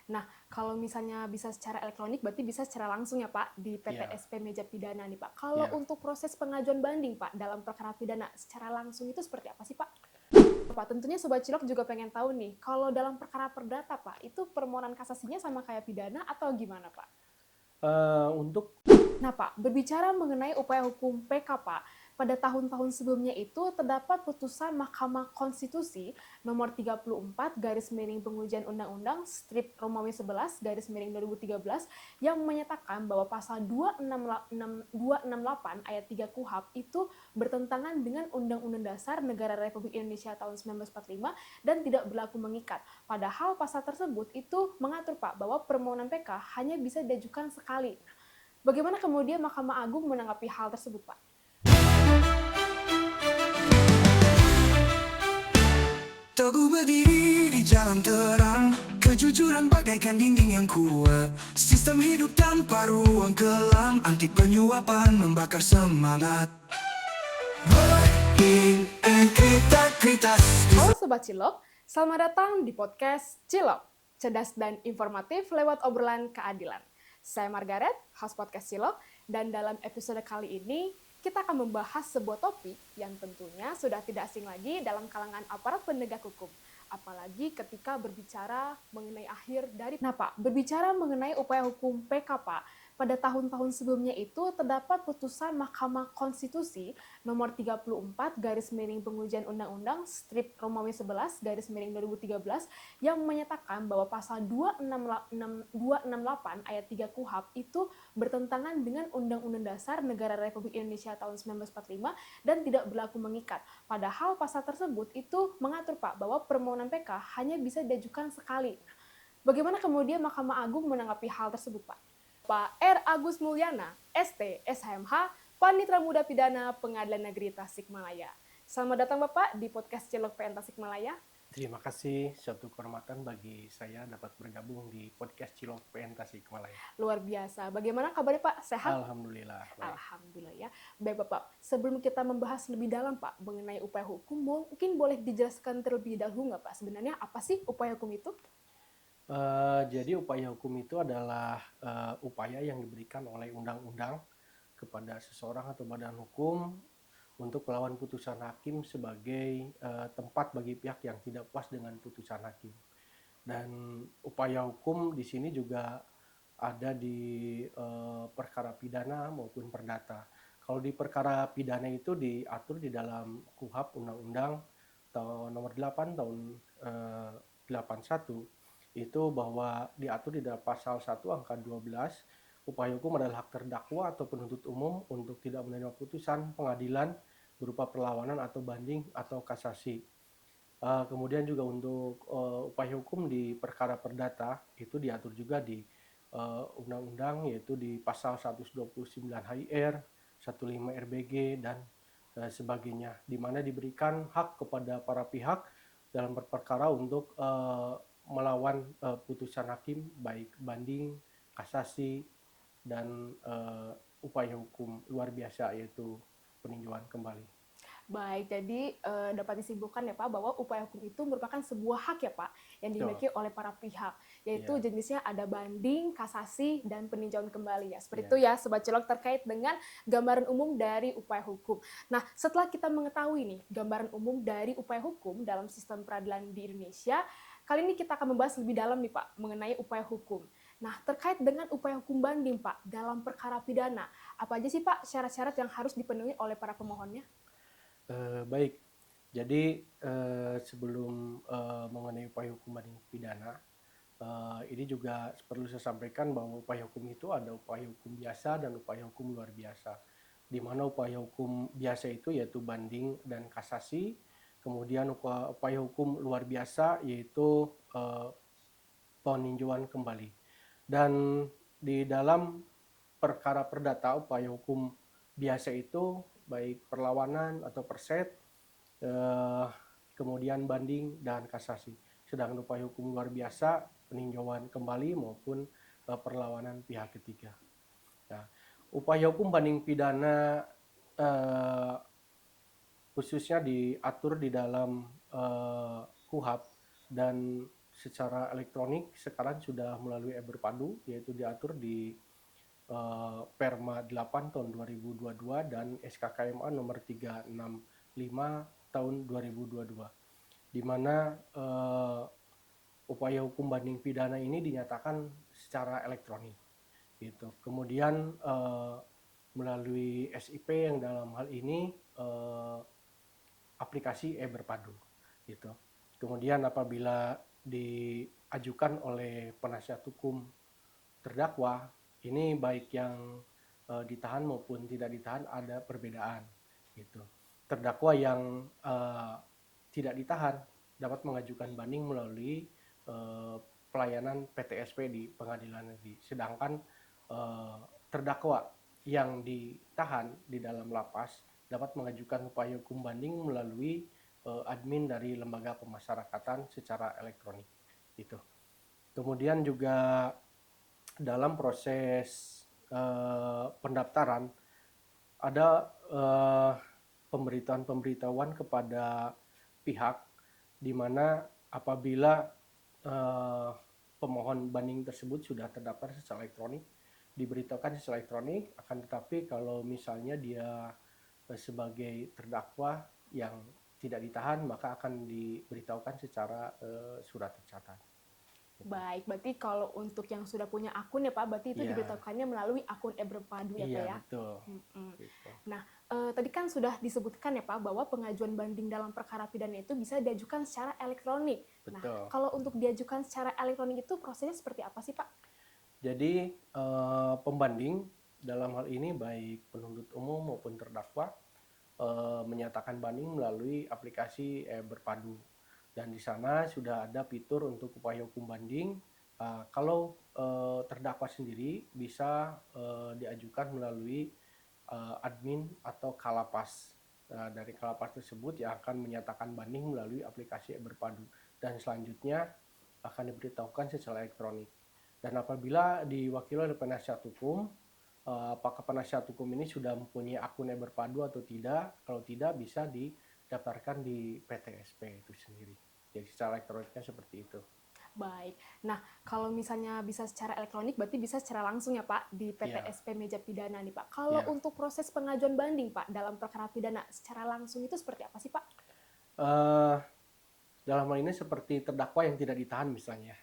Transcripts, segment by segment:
Nah, kalau misalnya bisa secara elektronik, berarti bisa secara langsung ya Pak, di Ya, PTSP Meja Pidana nih Pak. Kalau ya. untuk proses pengajuan banding Pak, dalam perkara pidana, secara langsung itu seperti apa sih Pak? Pak, tentunya Sobat Cilok juga pengen tahu nih, kalau dalam perkara perdata Pak, itu permohonan kasasinya sama kayak pidana atau gimana Pak? Untuk Nah Pak, berbicara mengenai upaya hukum PK Pak, pada tahun-tahun sebelumnya itu terdapat putusan Mahkamah Konstitusi nomor 34 garis miring pengujian undang-undang strip Romawi 11 garis miring 2013 yang menyatakan bahwa pasal 268 ayat 3 KUHP itu bertentangan dengan Undang-Undang Dasar Negara Republik Indonesia tahun 1945 dan tidak berlaku mengikat. Padahal pasal tersebut itu mengatur Pak bahwa permohonan PK hanya bisa diajukan sekali. Bagaimana kemudian Mahkamah Agung menanggapi hal tersebut, Pak? Teguh berdiri di jalan terang, kejujuran bagaikan dinding yang kuat. Sistem hidup tanpa ruang kelam, anti penyuapan membakar semangat. Berintegritas. Halo Sobat Cilok, selamat datang di podcast Cilok, cerdas dan informatif lewat obrolan keadilan. Saya Margaret, host podcast Cilok, dan dalam episode kali ini kita akan membahas sebuah topik yang tentunya sudah tidak asing lagi dalam kalangan aparat penegak hukum. Apalagi ketika berbicara mengenai akhir dari... Nah Pak, berbicara mengenai upaya hukum PK Pak, pada tahun-tahun sebelumnya itu terdapat putusan Mahkamah Konstitusi nomor 34 garis miring pengujian undang-undang strip Romawi 11 garis miring 2013 yang menyatakan bahwa pasal 268 ayat 3 KUHP itu bertentangan dengan Undang-Undang Dasar Negara Republik Indonesia tahun 1945 dan tidak berlaku mengikat. Padahal pasal tersebut itu mengatur Pak bahwa permohonan PK hanya bisa diajukan sekali. Bagaimana kemudian Mahkamah Agung menanggapi hal tersebut Pak? Pak R. Agus Mulyana, ST, SHMH, Panitra Muda Pidana Pengadilan Negeri Tasikmalaya. Selamat datang Bapak di podcast Cilok PN Tasikmalaya. terima kasih, suatu kehormatan bagi saya dapat bergabung di podcast Cilok PN Tasikmalaya. Luar biasa. Bagaimana kabarnya Pak? Sehat? Alhamdulillah. Baik. Alhamdulillah ya. Baik Bapak, sebelum kita membahas lebih dalam Pak mengenai upaya hukum, mungkin boleh dijelaskan terlebih dahulu nggak Pak? Sebenarnya apa sih upaya hukum itu? Jadi upaya hukum itu adalah upaya yang diberikan oleh undang-undang kepada seseorang atau badan hukum untuk melawan putusan hakim sebagai tempat bagi pihak yang tidak puas dengan putusan hakim. Dan upaya hukum di sini juga ada di perkara pidana maupun perdata. Kalau di perkara pidana itu diatur di dalam KUHP Undang-Undang nomor 8 tahun 81 itu bahwa diatur di dalam pasal 1 angka 12 upaya hukum adalah hak terdakwa atau penuntut umum untuk tidak menerima putusan pengadilan berupa perlawanan atau banding atau kasasi. Kemudian juga untuk upaya hukum di perkara perdata itu diatur juga di undang-undang yaitu di pasal 129 HIR, 15 RBG dan sebagainya, di mana diberikan hak kepada para pihak dalam berperkara untuk melawan putusan hakim baik banding, kasasi dan upaya hukum luar biasa yaitu peninjauan kembali. Baik, jadi dapat disimpulkan ya Pak bahwa upaya hukum itu merupakan sebuah hak ya Pak yang dimiliki oleh para pihak, yaitu jenisnya ada banding, kasasi, dan peninjauan kembali ya. Seperti itu ya Sobat Cilok terkait dengan gambaran umum dari upaya hukum. Nah, setelah kita mengetahui nih gambaran umum dari upaya hukum dalam sistem peradilan di Indonesia, kali ini kita akan membahas lebih dalam nih Pak mengenai upaya hukum. Nah, terkait dengan upaya hukum banding Pak dalam perkara pidana, apa aja sih Pak syarat-syarat yang harus dipenuhi oleh para pemohonnya? Baik, jadi sebelum mengenai upaya hukum banding pidana, ini juga perlu saya sampaikan bahwa upaya hukum itu ada upaya hukum biasa dan upaya hukum luar biasa. Di mana upaya hukum biasa itu yaitu banding dan kasasi, kemudian upaya hukum luar biasa yaitu peninjauan kembali. Dan di dalam perkara perdata upaya hukum biasa itu baik perlawanan atau perset, kemudian banding dan kasasi. Sedangkan upaya hukum luar biasa peninjauan kembali maupun perlawanan pihak ketiga. Nah, upaya hukum banding pidana khususnya diatur di dalam KUHP dan secara elektronik sekarang sudah melalui e-Berpadu, yaitu diatur di Perma 8 tahun 2022 dan SKKMA nomor 365 tahun 2022, di mana upaya hukum banding pidana ini dinyatakan secara elektronik gitu. Kemudian melalui SIP yang dalam hal ini aplikasi e-Berpadu gitu. Kemudian apabila diajukan oleh penasihat hukum terdakwa, ini baik yang ditahan maupun tidak ditahan ada perbedaan gitu. Terdakwa yang tidak ditahan dapat mengajukan banding melalui pelayanan PTSP di pengadilan negeri. Sedangkan terdakwa yang ditahan di dalam lapas dapat mengajukan upaya hukum banding melalui admin dari lembaga pemasyarakatan secara elektronik. Itu. Kemudian juga dalam proses pendaftaran ada pemberitahuan kepada pihak di mana apabila pemohon banding tersebut sudah terdaftar secara elektronik, diberitahukan secara elektronik, akan tetapi kalau misalnya dia sebagai terdakwa yang tidak ditahan, maka akan diberitahukan secara surat tercatat. Baik, berarti kalau untuk yang sudah punya akun ya Pak, berarti itu Iya. diberitahukannya melalui akun e-Berpadu ya Pak Iya, ya? betul. Gitu. Nah, tadi kan sudah disebutkan ya Pak, bahwa pengajuan banding dalam perkara pidana itu bisa diajukan secara elektronik. Betul. Nah, kalau untuk diajukan secara elektronik itu prosesnya seperti apa sih Pak? Jadi pembanding dalam hal ini baik penuntut umum maupun terdakwa menyatakan banding melalui aplikasi e-Berpadu, dan di sana sudah ada fitur untuk upaya hukum banding. Kalau terdakwa sendiri bisa diajukan melalui admin atau kalapas. Dari kalapas tersebut yang akan menyatakan banding melalui aplikasi e-Berpadu, dan selanjutnya akan diberitahukan secara elektronik. Dan apabila diwakili oleh penasihat hukum, apakah penasihat hukum ini sudah mempunyai akun e-Berpadu atau tidak? Kalau tidak, bisa didaftarkan di PTSP itu sendiri. Jadi secara elektroniknya seperti itu. Baik. Nah, kalau misalnya bisa secara elektronik, berarti bisa secara langsung ya Pak di PTSP meja pidana nih Pak. Kalau untuk proses pengajuan banding Pak dalam perkara pidana secara langsung itu seperti apa sih Pak? Dalam hal ini seperti terdakwa yang tidak ditahan misalnya.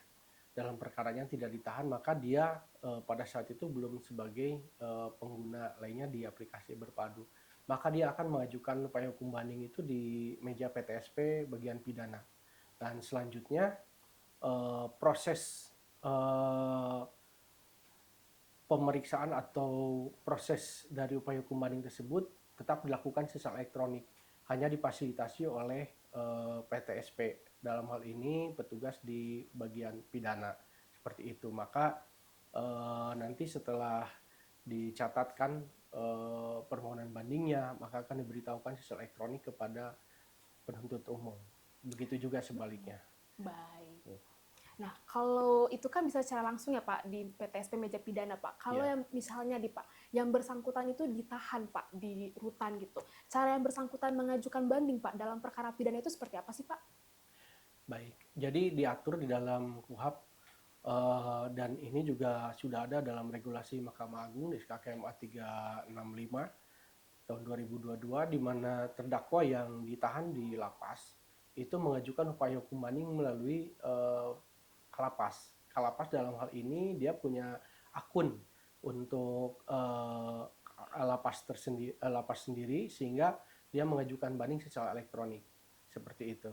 Dalam perkaranya tidak ditahan, maka dia pada saat itu belum sebagai pengguna lainnya di aplikasi Berpadu. Maka dia akan mengajukan upaya hukum banding itu di meja PTSP bagian pidana. Dan selanjutnya proses pemeriksaan atau proses dari upaya hukum banding tersebut tetap dilakukan secara elektronik, hanya difasilitasi oleh PTSP. Dalam hal ini petugas di bagian pidana seperti itu. Maka nanti setelah dicatatkan permohonan bandingnya, maka akan diberitahukan secara elektronik kepada penuntut umum. Begitu juga sebaliknya. Baik. Nah, kalau itu kan bisa secara langsung ya Pak di PTSP meja pidana Pak. Kalau yang misalnya yang bersangkutan itu ditahan Pak di rutan gitu. Cara yang bersangkutan mengajukan banding Pak dalam perkara pidana itu seperti apa sih Pak? Baik, jadi diatur di dalam KUHP dan ini juga sudah ada dalam regulasi Mahkamah Agung di SKKMA 365 tahun 2022, di mana terdakwa yang ditahan di lapas itu mengajukan upaya hukum banding melalui kalapas. Kalapas dalam hal ini dia punya akun untuk lapas sendiri, sehingga dia mengajukan banding secara elektronik seperti itu.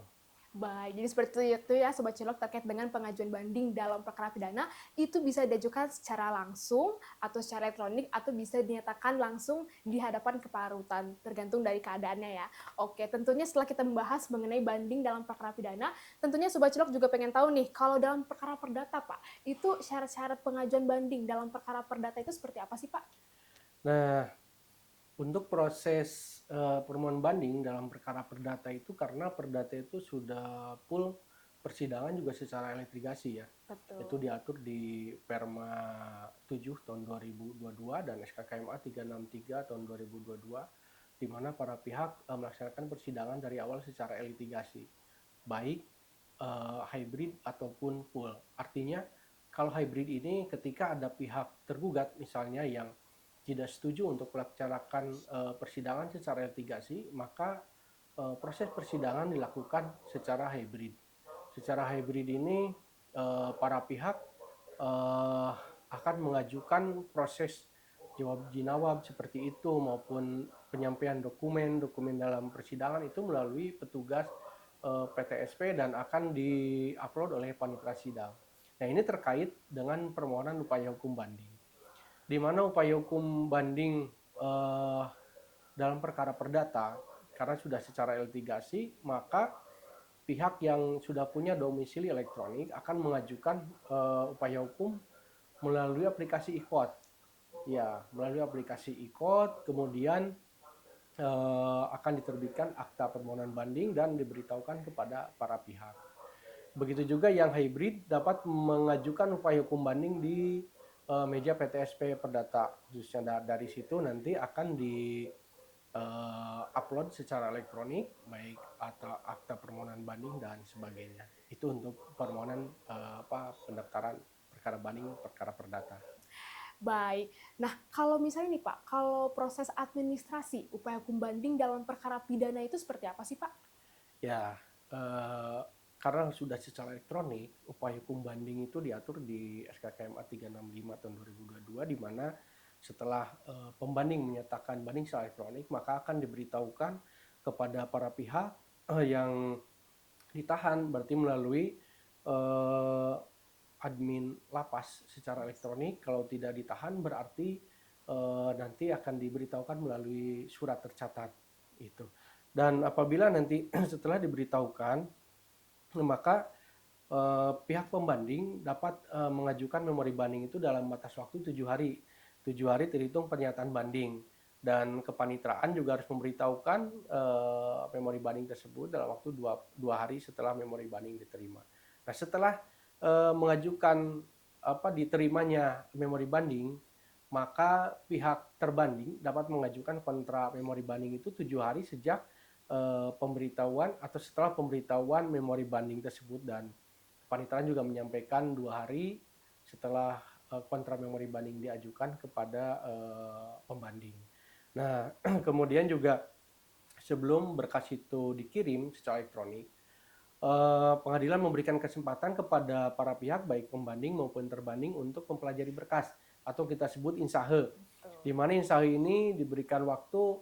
Baik, jadi seperti itu ya Sobat Cilok terkait dengan pengajuan banding dalam perkara pidana itu bisa diajukan secara langsung atau secara elektronik atau bisa dinyatakan langsung di hadapan kepala rutan, tergantung dari keadaannya ya. Oke, tentunya setelah kita membahas mengenai banding dalam perkara pidana, tentunya Sobat Cilok juga pengen tahu nih, kalau dalam perkara perdata Pak, itu syarat-syarat pengajuan banding dalam perkara perdata itu seperti apa sih Pak? Nah, untuk proses permohonan banding dalam perkara perdata itu, karena perdata itu sudah full persidangan juga secara elektrigasi ya. Betul. Itu diatur di Perma 7 tahun 2022 dan SKKMA 363 tahun 2022, di mana para pihak melaksanakan persidangan dari awal secara elektrigasi. Baik hybrid ataupun pool. Artinya kalau hybrid ini ketika ada pihak tergugat misalnya yang tidak setuju untuk melaksanakan persidangan secara litigasi, maka proses persidangan dilakukan secara hybrid. Secara hybrid ini para pihak akan mengajukan proses jawab jinawab seperti itu maupun penyampaian dokumen dalam persidangan itu melalui petugas PTSP dan akan diupload oleh panitia sidang. Nah, ini terkait dengan permohonan upaya hukum banding. Di mana upaya hukum banding dalam perkara perdata karena sudah secara litigasi, maka pihak yang sudah punya domisili elektronik akan mengajukan upaya hukum melalui aplikasi e-court. Ya, melalui aplikasi e-court, kemudian akan diterbitkan akta permohonan banding dan diberitahukan kepada para pihak. Begitu juga yang hybrid dapat mengajukan upaya hukum banding di meja PTSP Perdata. Khususnya dari situ nanti akan di upload secara elektronik, baik atau akta permohonan banding dan sebagainya. Itu untuk permohonan pendaftaran perkara banding perkara perdata. Baik. Nah, kalau misalnya nih Pak, kalau proses administrasi upaya hukum banding dalam perkara pidana itu seperti apa sih Pak? Ya, karena sudah secara elektronik, upaya hukum banding itu diatur di SKKMA 365 tahun 2022, di mana setelah pembanding menyatakan banding secara elektronik, maka akan diberitahukan kepada para pihak yang ditahan, berarti melalui admin lapas secara elektronik. Kalau tidak ditahan berarti nanti akan diberitahukan melalui surat tercatat itu. Dan apabila nanti setelah diberitahukan, maka pihak pembanding dapat mengajukan memori banding itu dalam batas waktu 7 hari. 7 hari terhitung pernyataan banding. Dan kepanitraan juga harus memberitahukan memori banding tersebut dalam waktu 2 hari setelah memori banding diterima. Nah, setelah mengajukan diterimanya memori banding, maka pihak terbanding dapat mengajukan kontra memori banding itu 7 hari sejak pemberitahuan atau setelah pemberitahuan memori banding tersebut, dan kepanitraan juga menyampaikan 2 hari setelah kontra memori banding diajukan kepada pembanding. Nah, kemudian juga sebelum berkas itu dikirim secara elektronik, pengadilan memberikan kesempatan kepada para pihak baik pembanding maupun terbanding untuk mempelajari berkas atau kita sebut insahe. Di mana insahe ini diberikan waktu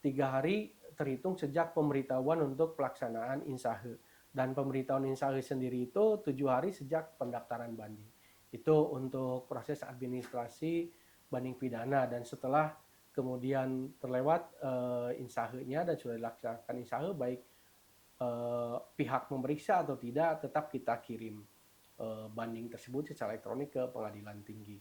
3 hari terhitung sejak pemberitahuan untuk pelaksanaan insahe. Dan pemberitahuan insahe sendiri itu 7 hari sejak pendaftaran banding. Itu untuk proses administrasi banding pidana, dan setelah kemudian terlewat insahenya dan sudah dilaksanakan insahe, baik pihak memeriksa atau tidak, tetap kita kirim banding tersebut secara elektronik ke pengadilan tinggi.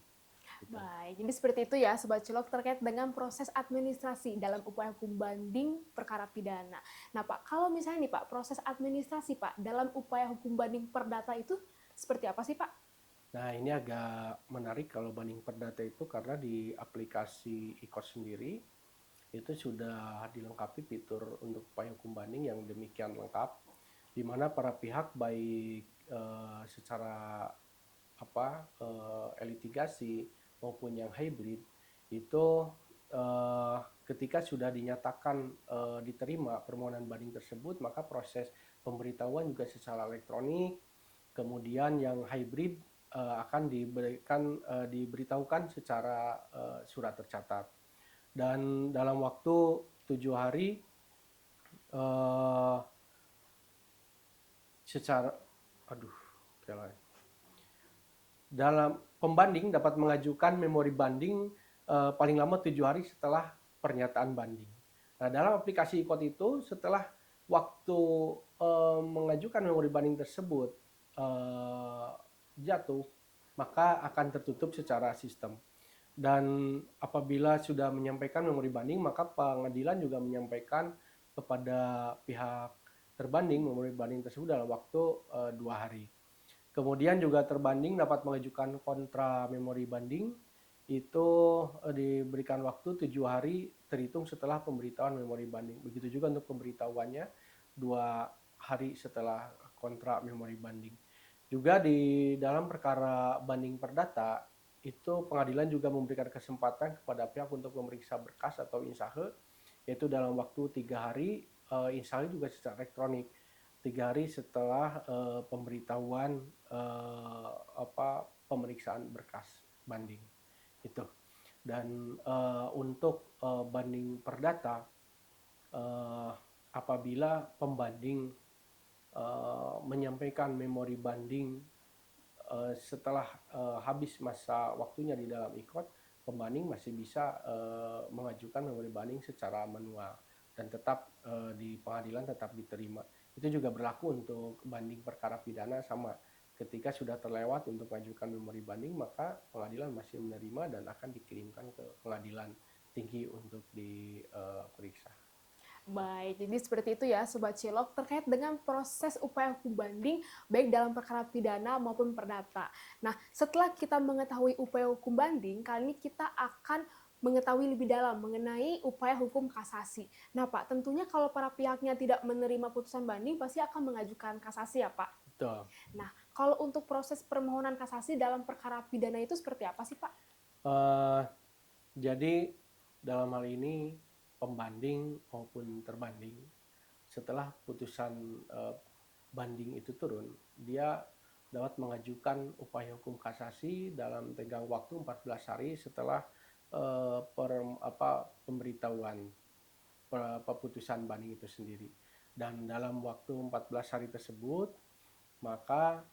Gitu. Baik, jadi seperti itu ya Sobat Cilok terkait dengan proses administrasi dalam upaya hukum banding perkara pidana. Nah Pak, kalau misalnya nih Pak, proses administrasi Pak dalam upaya hukum banding perdata itu seperti apa sih Pak? Nah, ini agak menarik kalau banding perdata itu karena di aplikasi e-court sendiri itu sudah dilengkapi fitur untuk upaya hukum banding yang demikian lengkap, di mana para pihak baik secara litigasi maupun yang hybrid itu ketika sudah dinyatakan diterima permohonan banding tersebut, maka proses pemberitahuan juga secara elektronik. Kemudian yang hybrid akan diberitahukan secara surat tercatat. Dan dalam waktu 7 hari dalam pembanding dapat mengajukan memori banding paling lama 7 hari setelah pernyataan banding. Nah, dalam aplikasi e-court itu setelah waktu mengajukan memori banding tersebut jatuh, maka akan tertutup secara sistem. Dan apabila sudah menyampaikan memori banding, maka pengadilan juga menyampaikan kepada pihak terbanding memori banding tersebut dalam waktu 2 hari. Kemudian juga terbanding dapat mengajukan kontra memori banding, itu diberikan waktu 7 hari terhitung setelah pemberitahuan memori banding. Begitu juga untuk pemberitahuannya 2 hari setelah kontra memori banding. Juga di dalam perkara banding perdata, itu pengadilan juga memberikan kesempatan kepada pihak untuk memeriksa berkas atau insahe, yaitu dalam waktu 3 hari, insahe juga secara elektronik. 3 hari setelah pemberitahuan pemeriksaan berkas banding itu. Dan untuk banding perdata, apabila pembanding menyampaikan memori banding setelah habis masa waktunya di dalam IKOT, pembanding masih bisa mengajukan memori banding secara manual dan tetap di pengadilan tetap diterima. Itu juga berlaku untuk banding perkara pidana sama. Ketika sudah terlewat untuk mengajukan memori banding, maka pengadilan masih menerima dan akan dikirimkan ke pengadilan tinggi untuk diperiksa. Baik, jadi seperti itu ya Sobat Cilok terkait dengan proses upaya hukum banding baik dalam perkara pidana maupun perdata. Nah, setelah kita mengetahui upaya hukum banding, kali ini kita akan mengetahui lebih dalam mengenai upaya hukum kasasi. Nah Pak, tentunya kalau para pihaknya tidak menerima putusan banding pasti akan mengajukan kasasi ya Pak? Betul. Nah, kalau untuk proses permohonan kasasi dalam perkara pidana itu seperti apa sih Pak? Jadi dalam hal ini pembanding maupun terbanding setelah putusan banding itu turun, dia dapat mengajukan upaya hukum kasasi dalam tenggang waktu 14 hari setelah pemberitahuan putusan banding itu sendiri. Dan dalam waktu 14 hari tersebut, maka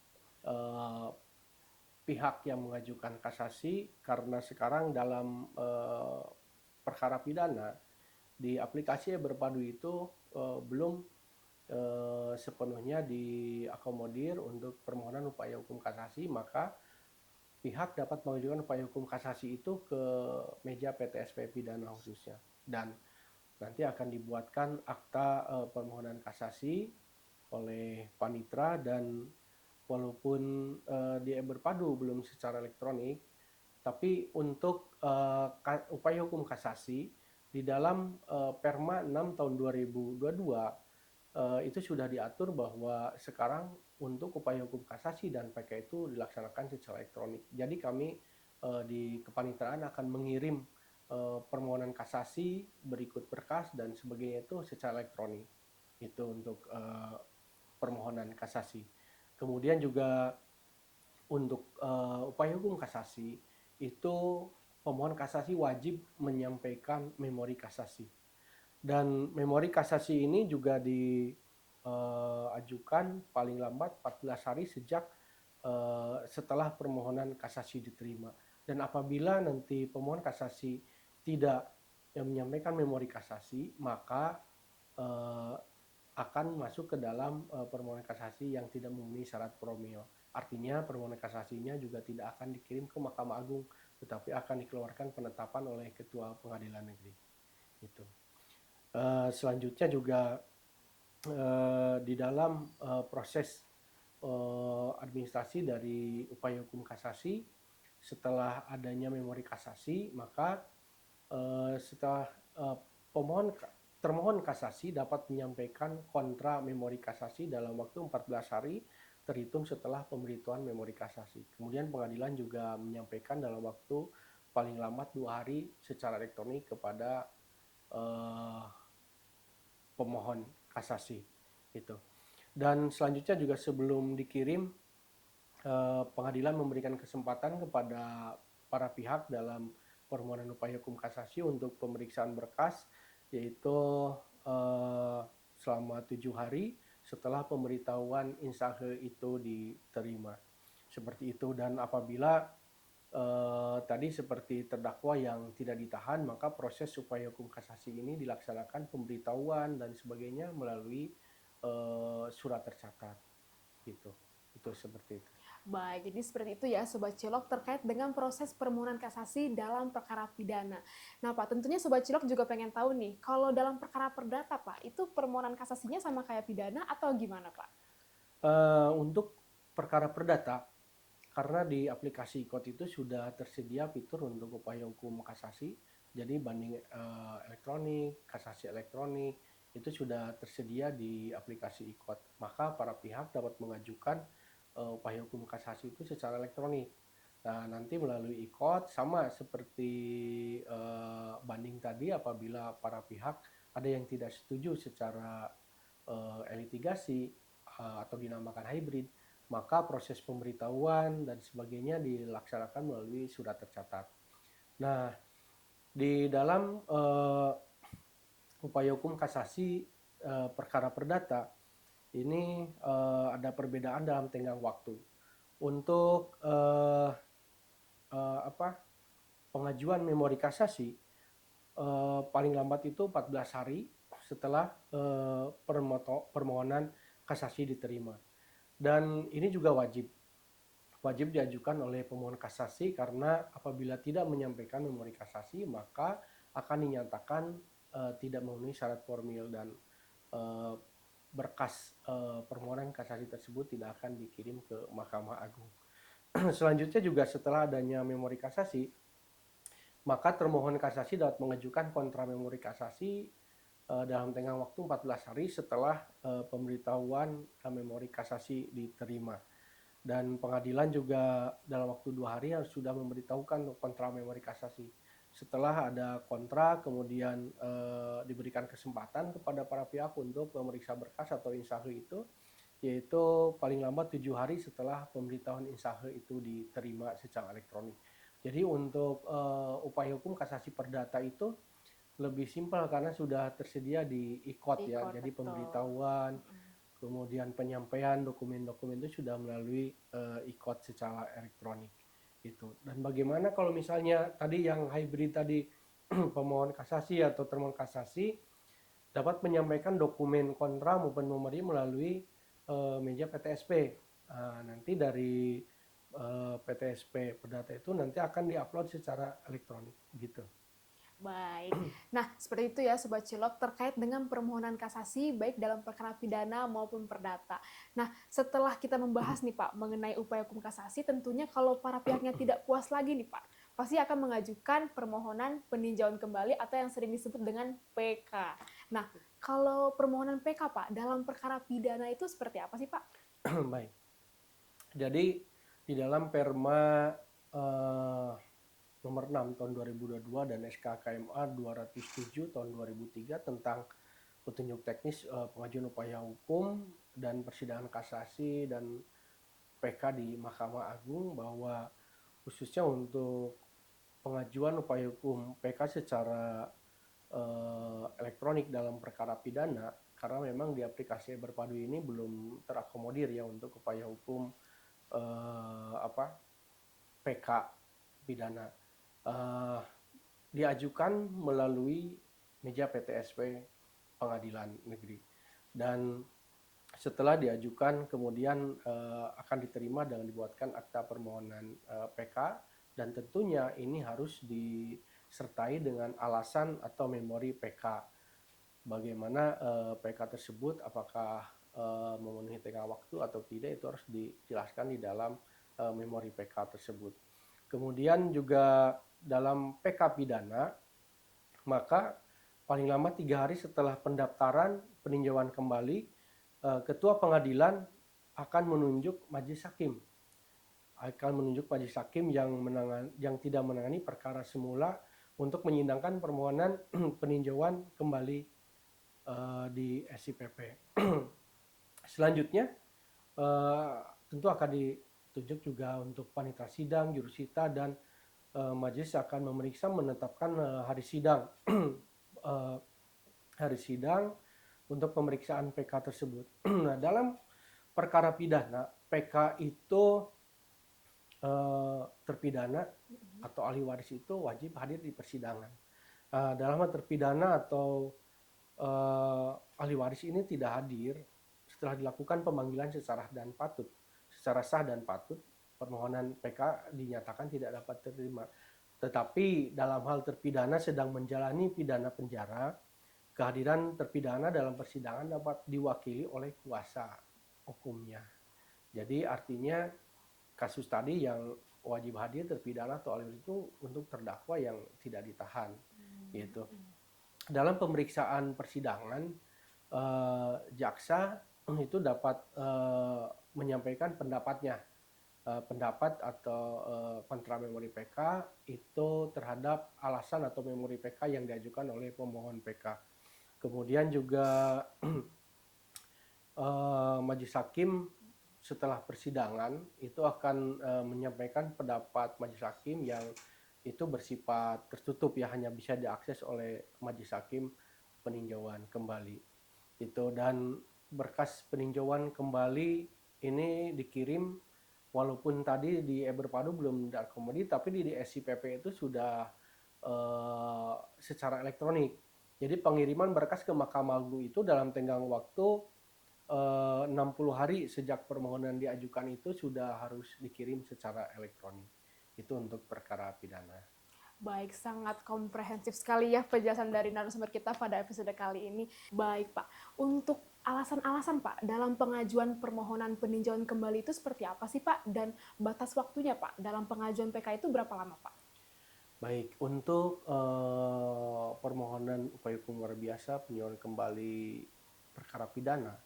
pihak yang mengajukan kasasi, karena sekarang dalam perkara pidana di aplikasi berpadu itu belum sepenuhnya diakomodir untuk permohonan upaya hukum kasasi, maka pihak dapat mengajukan upaya hukum kasasi itu ke meja PTSP pidana khususnya, dan nanti akan dibuatkan akta permohonan kasasi oleh panitra. Dan walaupun dia berpadu belum secara elektronik, tapi untuk upaya hukum kasasi di dalam Perma 6 tahun 2022 itu sudah diatur bahwa sekarang untuk upaya hukum kasasi dan PK itu dilaksanakan secara elektronik. Jadi kami di kepanitraan akan mengirim permohonan kasasi berikut berkas dan sebagainya itu secara elektronik. Itu untuk permohonan kasasi. Kemudian juga untuk upaya hukum kasasi itu pemohon kasasi wajib menyampaikan memori kasasi. Dan memori kasasi ini juga diajukan paling lambat 14 hari sejak setelah permohonan kasasi diterima. Dan apabila nanti pemohon kasasi tidak menyampaikan memori kasasi, maka akan masuk ke dalam permohonan kasasi yang tidak memenuhi syarat formil. Artinya permohonan kasasinya juga tidak akan dikirim ke Mahkamah Agung, tetapi akan dikeluarkan penetapan oleh Ketua Pengadilan Negeri. Itu. Selanjutnya juga di dalam proses administrasi dari upaya hukum kasasi, setelah adanya memori kasasi, maka setelah termohon kasasi dapat menyampaikan kontra memori kasasi dalam waktu 14 hari terhitung setelah pemberitahuan memori kasasi. Kemudian pengadilan juga menyampaikan dalam waktu paling lambat 2 hari secara elektronik kepada pemohon kasasi itu. Dan selanjutnya juga sebelum dikirim, pengadilan memberikan kesempatan kepada para pihak dalam permohonan upaya hukum kasasi untuk pemeriksaan berkas, yaitu selama 7 hari setelah pemberitahuan insahe itu diterima. Seperti itu. Dan apabila tadi seperti terdakwa yang tidak ditahan, maka proses upaya hukum kasasi ini dilaksanakan pemberitahuan dan sebagainya melalui surat tercatat. Gitu. Itu seperti itu. Baik, jadi seperti itu ya Sobat Cilok terkait dengan proses permohonan kasasi dalam perkara pidana. Nah Pak, tentunya Sobat Cilok juga pengen tahu nih, kalau dalam perkara perdata Pak, itu permohonan kasasinya sama kayak pidana atau gimana Pak? Untuk perkara perdata, karena di aplikasi IKOT itu sudah tersedia fitur untuk upaya hukum kasasi, jadi banding elektronik, kasasi elektronik, itu sudah tersedia di aplikasi e-court. Maka para pihak dapat mengajukan upaya hukum kasasi itu secara elektronik. Nah, nanti melalui e-court sama seperti banding tadi, apabila para pihak ada yang tidak setuju secara litigasi atau dinamakan hybrid, maka proses pemberitahuan dan sebagainya dilaksanakan melalui surat tercatat. Nah, di dalam upaya hukum kasasi perkara perdata ini ada perbedaan dalam tenggang waktu. Untuk pengajuan memori kasasi paling lambat itu 14 hari setelah permohonan kasasi diterima. Dan ini juga wajib diajukan oleh pemohon kasasi, karena apabila tidak menyampaikan memori kasasi maka akan dinyatakan tidak memenuhi syarat formil dan berkas permohonan kasasi tersebut tidak akan dikirim ke Mahkamah Agung. Selanjutnya juga setelah adanya memori kasasi, maka termohon kasasi dapat mengajukan kontra memori kasasi dalam tenggang waktu 14 hari setelah pemberitahuan memori kasasi diterima. Dan pengadilan juga dalam waktu 2 hari harus sudah memberitahukan kontra memori kasasi. Setelah ada kontra, kemudian diberikan kesempatan kepada para pihak untuk memeriksa berkas atau insahe itu, yaitu paling lambat 7 hari setelah pemberitahuan insahe itu diterima secara elektronik. Jadi untuk upaya hukum kasasi perdata itu lebih simpel karena sudah tersedia di e-court ya. Jadi betul. Pemberitahuan, kemudian penyampaian dokumen-dokumen itu sudah melalui e-court secara elektronik itu. Dan bagaimana kalau misalnya tadi yang hybrid tadi pemohon kasasi atau termohon kasasi dapat menyampaikan dokumen kontra maupun memori melalui meja PTSP. Nanti dari PTSP perdata itu nanti akan diupload secara elektronik gitu. Baik. Nah, seperti itu ya Sobat Cilok terkait dengan permohonan kasasi baik dalam perkara pidana maupun perdata. Nah, setelah kita membahas nih Pak mengenai upaya hukum kasasi, tentunya kalau para pihaknya tidak puas lagi nih Pak, pasti akan mengajukan permohonan peninjauan kembali atau yang sering disebut dengan PK. Nah, kalau permohonan PK Pak dalam perkara pidana itu seperti apa sih Pak? Baik. Jadi di dalam Perma nomor 6 tahun 2022 dan SK KMA 207 tahun 2003 tentang petunjuk teknis pengajuan upaya hukum dan persidangan kasasi dan PK di Mahkamah Agung, bahwa khususnya untuk pengajuan upaya hukum PK secara elektronik dalam perkara pidana, karena memang di aplikasi Berpadu ini belum terakomodir ya untuk upaya hukum PK pidana. Diajukan melalui meja PTSP Pengadilan Negeri, dan setelah diajukan kemudian akan diterima dengan dibuatkan akta permohonan PK, dan tentunya ini harus disertai dengan alasan atau memori PK. Bagaimana PK tersebut apakah memenuhi tenggang waktu atau tidak, itu harus dijelaskan di dalam memori PK tersebut. Kemudian juga dalam PK pidana, maka paling lama 3 hari setelah pendaftaran peninjauan kembali, ketua pengadilan akan menunjuk majelis hakim. Yang tidak menangani perkara semula untuk menyidangkan permohonan peninjauan kembali di SIPP. Selanjutnya tentu akan ditunjuk juga untuk panitia sidang, jurusita, dan majelis akan memeriksa menetapkan hari sidang untuk pemeriksaan PK tersebut. Nah, dalam perkara pidana, PK itu terpidana atau ahli waris itu wajib hadir di persidangan. Dalam hal terpidana atau ahli waris ini tidak hadir setelah dilakukan pemanggilan secara sah dan patut, permohonan PK dinyatakan tidak dapat diterima. Tetapi dalam hal terpidana sedang menjalani pidana penjara, kehadiran terpidana dalam persidangan dapat diwakili oleh kuasa hukumnya. Jadi artinya kasus tadi yang wajib hadir terpidana atau ahli waris itu untuk terdakwa yang tidak ditahan, gitu. Dalam pemeriksaan persidangan jaksa itu dapat menyampaikan pendapatnya, pendapat atau kontra memori PK itu terhadap alasan atau memori PK yang diajukan oleh pemohon PK. Kemudian juga majelis hakim setelah persidangan itu akan menyampaikan pendapat majelis hakim yang itu bersifat tertutup, ya hanya bisa diakses oleh majelis hakim peninjauan kembali itu. Dan berkas peninjauan kembali ini dikirim, walaupun tadi di Eberpadu belum diakomodir, tapi di SIPP itu sudah secara elektronik. Jadi pengiriman berkas ke Mahkamah Agung itu dalam tenggang waktu 60 hari sejak permohonan diajukan itu sudah harus dikirim secara elektronik. Itu untuk perkara pidana. Baik, sangat komprehensif sekali ya penjelasan dari narasumber kita pada episode kali ini. Baik, Pak. Untuk alasan-alasan, Pak, dalam pengajuan permohonan peninjauan kembali itu seperti apa sih, Pak? Dan batas waktunya, Pak, dalam pengajuan PK itu berapa lama, Pak? Baik, untuk permohonan upaya hukum luar biasa peninjauan kembali perkara pidana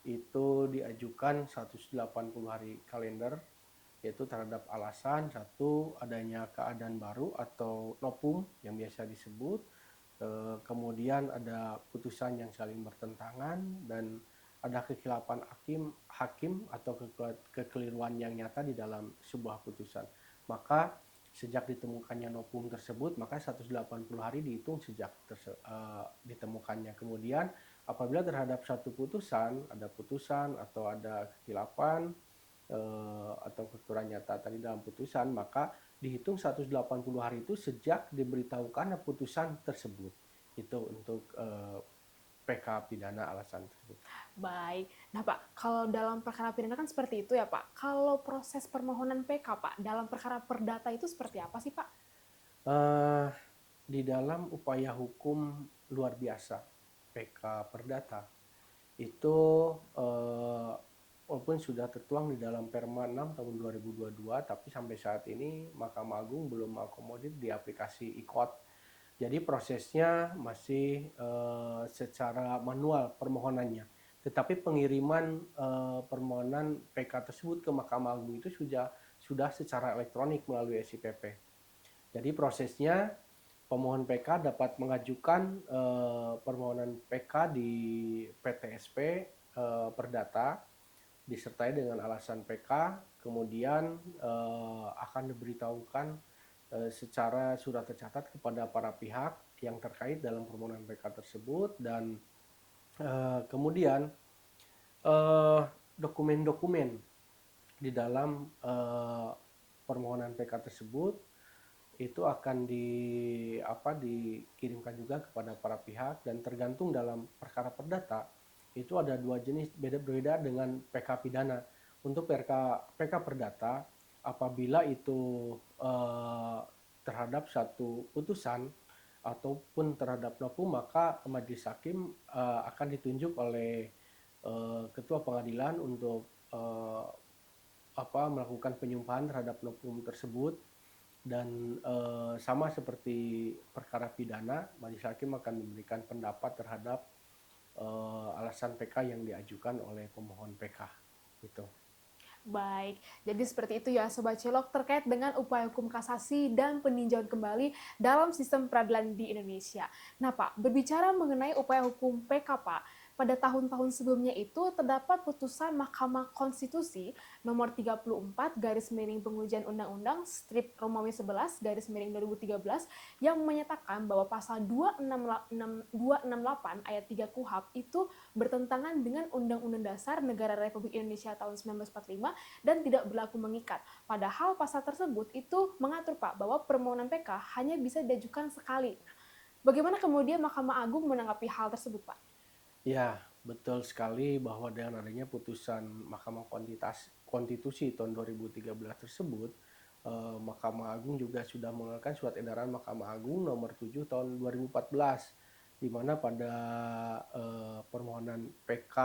itu diajukan 180 hari kalender, yaitu terhadap alasan satu adanya keadaan baru atau nopum yang biasa disebut, kemudian ada putusan yang saling bertentangan, dan ada kekhilafan hakim atau kekeliruan yang nyata di dalam sebuah putusan. Maka sejak ditemukannya nopum tersebut, maka 180 hari dihitung sejak ditemukannya. Kemudian apabila terhadap satu putusan, ada putusan atau ada kekhilafan atau kekurangan nyata tadi dalam putusan, maka dihitung 180 hari itu sejak diberitahukan putusan tersebut. Itu untuk PK pidana alasan tersebut. Baik. Nah, Pak, kalau dalam perkara pidana kan seperti itu ya, Pak. Kalau proses permohonan PK, Pak, dalam perkara perdata itu seperti apa sih, Pak? Di dalam upaya hukum luar biasa PK perdata itu walaupun sudah tertuang di dalam Perma 6 tahun 2022, tapi sampai saat ini Mahkamah Agung belum mengakomodir di aplikasi IQOT. Jadi prosesnya masih secara manual permohonannya. Tetapi pengiriman permohonan PK tersebut ke Mahkamah Agung itu sudah secara elektronik melalui SIPP. Jadi prosesnya pemohon PK dapat mengajukan permohonan PK di PTSP Perdata disertai dengan alasan PK, kemudian akan diberitahukan secara surat tercatat kepada para pihak yang terkait dalam permohonan PK tersebut, dan kemudian dokumen-dokumen di dalam permohonan PK tersebut itu akan dikirimkan juga kepada para pihak, dan tergantung dalam perkara perdata itu ada dua jenis berbeda dengan PK pidana. Untuk PK perdata, apabila itu terhadap satu putusan ataupun terhadap nopum, maka majelis hakim akan ditunjuk oleh ketua pengadilan untuk melakukan penyumpahan terhadap nopum tersebut. Dan sama seperti perkara pidana, majelis hakim akan memberikan pendapat terhadap alasan PK yang diajukan oleh pemohon PK. Gitu. Baik, jadi seperti itu ya Sobat Cilok terkait dengan upaya hukum kasasi dan peninjauan kembali dalam sistem peradilan di Indonesia. Nah Pak, berbicara mengenai upaya hukum PK Pak, pada tahun-tahun sebelumnya itu terdapat putusan Mahkamah Konstitusi nomor 34 garis miring pengujian undang-undang strip Romawi 11 garis miring 2013 yang menyatakan bahwa pasal 268 ayat 3 KUHP itu bertentangan dengan Undang-Undang Dasar Negara Republik Indonesia tahun 1945 dan tidak berlaku mengikat. Padahal pasal tersebut itu mengatur Pak bahwa permohonan PK hanya bisa diajukan sekali. Bagaimana kemudian Mahkamah Agung menanggapi hal tersebut, Pak? Ya, betul sekali bahwa dengan adanya putusan Mahkamah Konstitusi tahun 2013 tersebut, Mahkamah Agung juga sudah mengeluarkan surat edaran Mahkamah Agung nomor 7 tahun 2014, di mana pada permohonan PK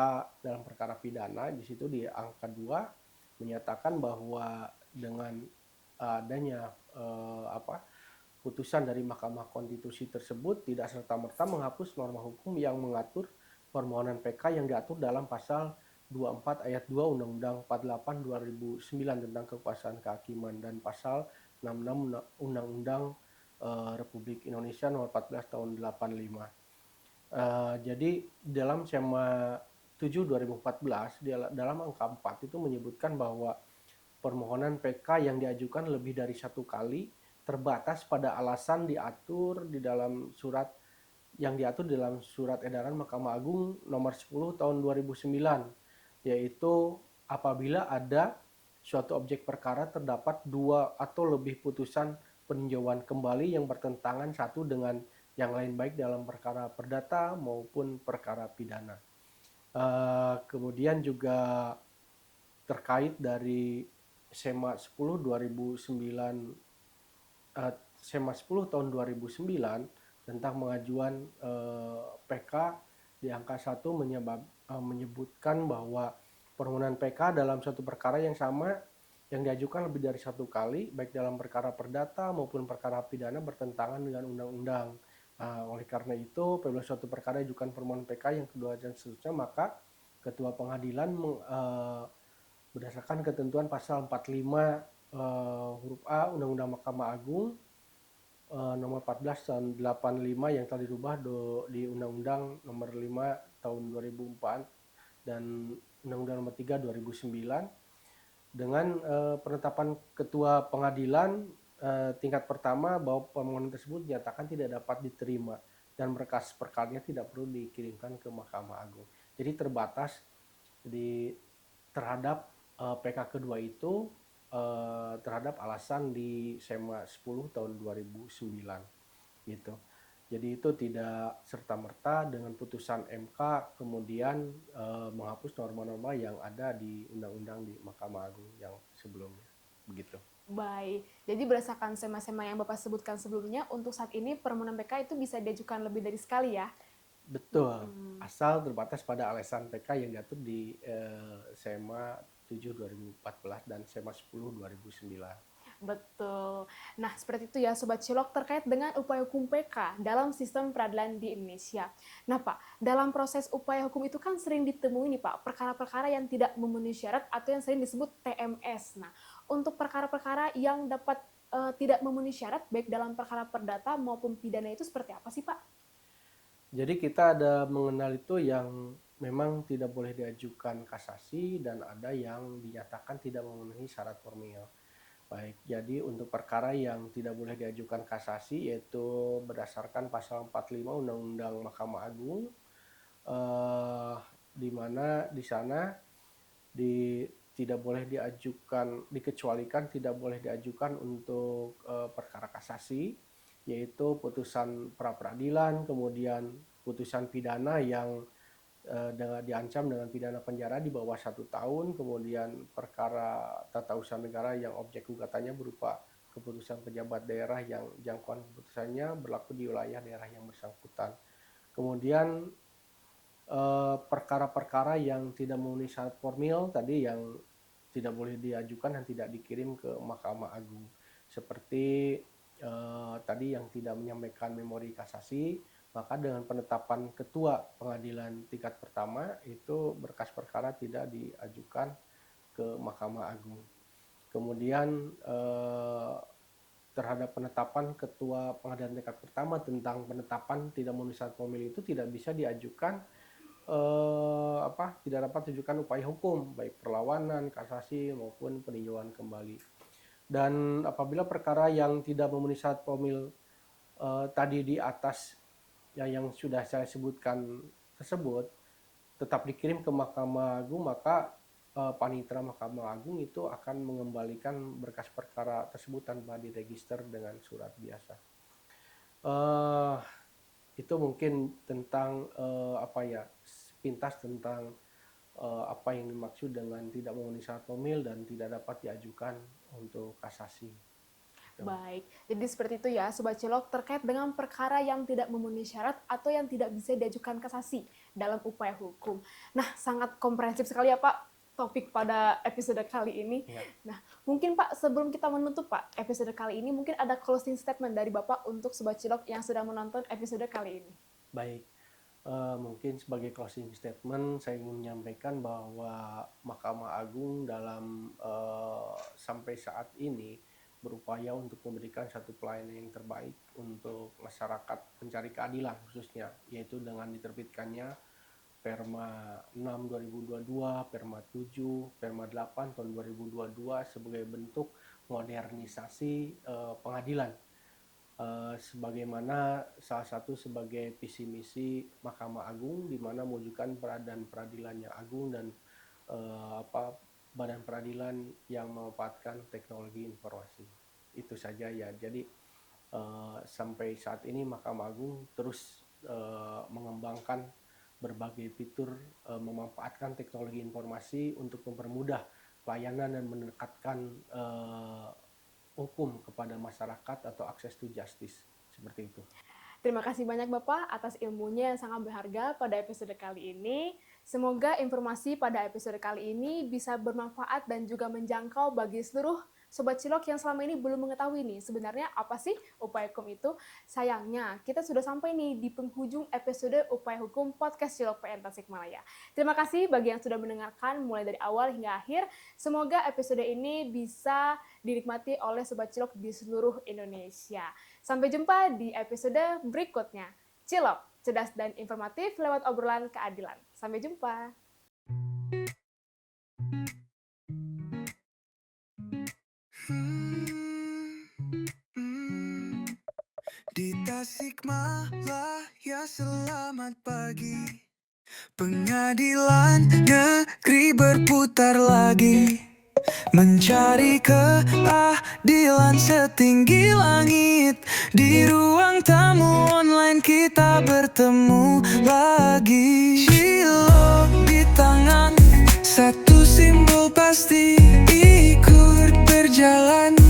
dalam perkara pidana di situ di angka 2 menyatakan bahwa dengan adanya putusan dari Mahkamah Konstitusi tersebut tidak serta-merta menghapus norma hukum yang mengatur permohonan PK yang diatur dalam pasal 24 ayat 2 Undang-Undang 48 2009 tentang kekuasaan kehakiman dan pasal 66 Undang-Undang Republik Indonesia nomor 14 tahun 85. Jadi dalam SEMA 7 2014 dalam angka 4 itu menyebutkan bahwa permohonan PK yang diajukan lebih dari satu kali terbatas pada alasan diatur di dalam surat edaran Mahkamah Agung nomor 10 tahun 2009, yaitu apabila ada suatu objek perkara terdapat dua atau lebih putusan peninjauan kembali yang bertentangan satu dengan yang lain baik dalam perkara perdata maupun perkara pidana. Kemudian juga terkait dari SEMA 10 tahun 2009 tentang pengajuan PK di angka 1 menyebutkan bahwa permohonan PK dalam suatu perkara yang sama yang diajukan lebih dari satu kali baik dalam perkara perdata maupun perkara pidana bertentangan dengan undang-undang. Oleh karena itu, apabila suatu perkara diajukan permohonan PK yang kedua dan seterusnya, maka Ketua Pengadilan berdasarkan ketentuan pasal 45 huruf A Undang-Undang Mahkamah Agung nomor 14 tahun 85 yang telah dirubah di Undang-Undang nomor 5 tahun 2004 dan Undang-Undang nomor 3 2009 dengan penetapan Ketua Pengadilan tingkat pertama bahwa permohonan tersebut dinyatakan tidak dapat diterima dan berkas perkaranya tidak perlu dikirimkan ke Mahkamah Agung. Jadi terbatas terhadap PK kedua itu terhadap alasan di SEMA 10 tahun 2009 gitu. Jadi itu tidak serta-merta dengan putusan MK kemudian menghapus norma-norma yang ada di undang-undang di Mahkamah Agung yang sebelumnya. Begitu. Baik, jadi berdasarkan SEMA-SEMA yang Bapak sebutkan sebelumnya, untuk saat ini permohonan PK itu bisa diajukan lebih dari sekali ya? Betul, asal terbatas pada alasan PK yang diatur di SEMA 7 2014 dan SEMA 10 2009. Betul. Nah, seperti itu ya Sobat Cilok terkait dengan upaya hukum PK dalam sistem peradilan di Indonesia. Nah Pak, dalam proses upaya hukum itu kan sering ditemui nih Pak, perkara-perkara yang tidak memenuhi syarat atau yang sering disebut TMS. Nah, untuk perkara-perkara yang dapat tidak memenuhi syarat, baik dalam perkara perdata maupun pidana itu seperti apa sih Pak? Jadi kita ada mengenal itu yang memang tidak boleh diajukan kasasi dan ada yang dinyatakan tidak memenuhi syarat formil. Baik, jadi untuk perkara yang tidak boleh diajukan kasasi yaitu berdasarkan pasal 45 Undang-Undang Mahkamah Agung, di mana di sana tidak boleh diajukan, dikecualikan tidak boleh diajukan untuk perkara kasasi, yaitu putusan pra-peradilan, kemudian putusan pidana yang diancam dengan pidana penjara di bawah 1 tahun, kemudian perkara tata usaha negara yang objek gugatannya berupa keputusan pejabat daerah yang jangkauan keputusannya berlaku di wilayah daerah yang bersangkutan. Kemudian perkara-perkara yang tidak memenuhi syarat formil tadi yang tidak boleh diajukan dan tidak dikirim ke Mahkamah Agung. Seperti tadi yang tidak menyampaikan memori kasasi, maka dengan penetapan ketua pengadilan tingkat pertama itu berkas perkara tidak diajukan ke Mahkamah Agung. Kemudian terhadap penetapan ketua pengadilan tingkat pertama tentang penetapan tidak memenuhi syarat formil itu tidak bisa diajukan tidak dapat diajukan upaya hukum baik perlawanan, kasasi maupun peninjauan kembali. Dan apabila perkara yang tidak memenuhi syarat formil tadi di atas yang sudah saya sebutkan tersebut tetap dikirim ke Mahkamah Agung, maka panitera Mahkamah Agung itu akan mengembalikan berkas perkara tersebut tanpa diregister dengan surat biasa. Itu mungkin tentang sepintas tentang apa yang dimaksud dengan tidak memenuhi syarat formil dan tidak dapat diajukan untuk kasasi. Baik, jadi seperti itu ya Sobat Cilok terkait dengan perkara yang tidak memenuhi syarat atau yang tidak bisa diajukan kasasi dalam upaya hukum. Nah, sangat komprehensif sekali ya Pak topik pada episode kali ini. Ya. Nah, mungkin Pak sebelum kita menutup Pak episode kali ini mungkin ada closing statement dari Bapak untuk Sobat Cilok yang sudah menonton episode kali ini. Baik, Mungkin sebagai closing statement saya ingin menyampaikan bahwa Mahkamah Agung dalam sampai saat ini berupaya untuk memberikan satu pelayanan yang terbaik untuk masyarakat pencari keadilan khususnya, yaitu dengan diterbitkannya Perma 6 2022, Perma 7, Perma 8 tahun 2022 sebagai bentuk modernisasi pengadilan. Sebagaimana salah satu sebagai visi misi Mahkamah Agung di mana mewujudkan peradilan yang agung dan badan peradilan yang memanfaatkan teknologi informasi. Itu saja ya. Jadi sampai saat ini Mahkamah Agung terus mengembangkan berbagai fitur, memanfaatkan teknologi informasi untuk mempermudah pelayanan dan mendekatkan hukum kepada masyarakat atau akses to justice, seperti itu. Terima kasih banyak Bapak atas ilmunya yang sangat berharga pada episode kali ini. Semoga informasi pada episode kali ini bisa bermanfaat dan juga menjangkau bagi seluruh Sobat Cilok yang selama ini belum mengetahui nih sebenarnya apa sih upaya hukum itu. Sayangnya kita sudah sampai nih di penghujung episode Upaya Hukum Podcast Cilok PN Tasikmalaya. Terima kasih bagi yang sudah mendengarkan mulai dari awal hingga akhir. Semoga episode ini bisa dinikmati oleh Sobat Cilok di seluruh Indonesia. Sampai jumpa di episode berikutnya. Cilok, cerdas dan informatif lewat obrolan keadilan. Sampai jumpa. Di Tasikmalaya selamat pagi. Pengadilan negeri berputar lagi, mencari keadilan setinggi langit. Di ruang tamu online kita bertemu lagi. Cilok di tangan, satu simbol pasti ikut berjalan.